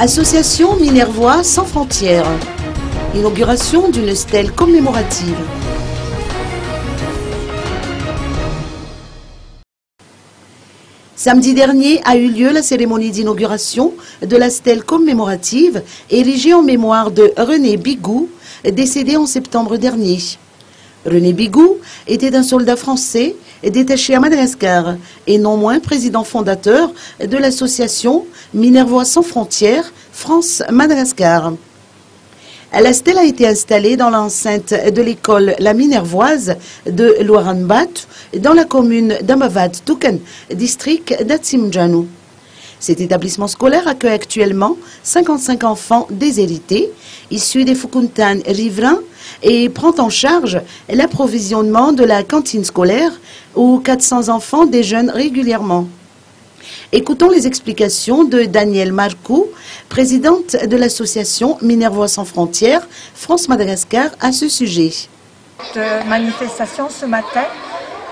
Association Minervois sans frontières. Inauguration d'une stèle commémorative. Samedi dernier a eu lieu la cérémonie d'inauguration de la stèle commémorative érigée en mémoire de René Bigou, décédé en septembre dernier. René Bigou était un soldat français détaché à Madagascar et non moins président fondateur de l'association Minervois sans frontières France-Madagascar. La stèle a été installée dans l'enceinte de l'école La Minervoise de Louaranbat, dans la commune d'Amavad-Toukan, district d'Atsimdjanou. Cet établissement scolaire accueille actuellement 55 enfants déshérités, issus des Fukuntan riverains, et prend en charge l'approvisionnement de la cantine scolaire où 400 enfants déjeunent régulièrement. Écoutons les explications de Danielle Marcou, présidente de l'association Minervois sans frontières France-Madagascar à ce sujet. Cette manifestation ce matin,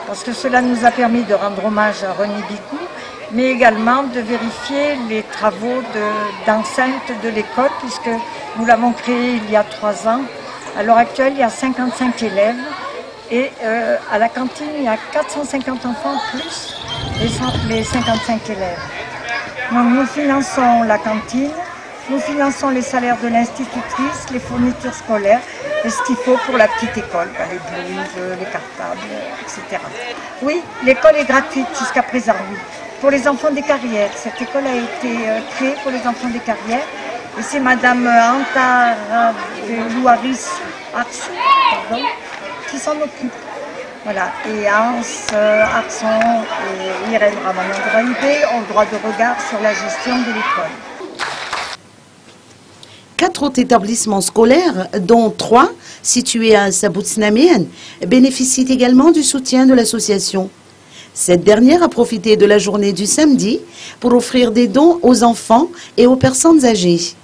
parce que cela nous a permis de rendre hommage à René Bigou, mais également de vérifier les travaux d'enceinte de l'école, puisque nous l'avons créée il y a 3 ans. À l'heure actuelle, il y a 55 élèves et à la cantine, il y a 450 enfants plus les 55 élèves. Donc, nous finançons la cantine, nous finançons les salaires de l'institutrice, les fournitures scolaires et ce qu'il faut pour la petite école, les blouses, les cartables, etc. Oui, l'école est gratuite jusqu'à présent, oui. Pour les enfants des carrières, cette école a été créée pour les enfants des carrières. Et c'est Madame Anta Louaris Arson qui s'en occupe. Voilà. Et Hans Arson et Irène Ramanan-Draïbé ont le droit de regard sur la gestion de l'école. 4 autres établissements scolaires, dont 3 situés à Saboutsnaméen, bénéficient également du soutien de l'association. Cette dernière a profité de la journée du samedi pour offrir des dons aux enfants et aux personnes âgées.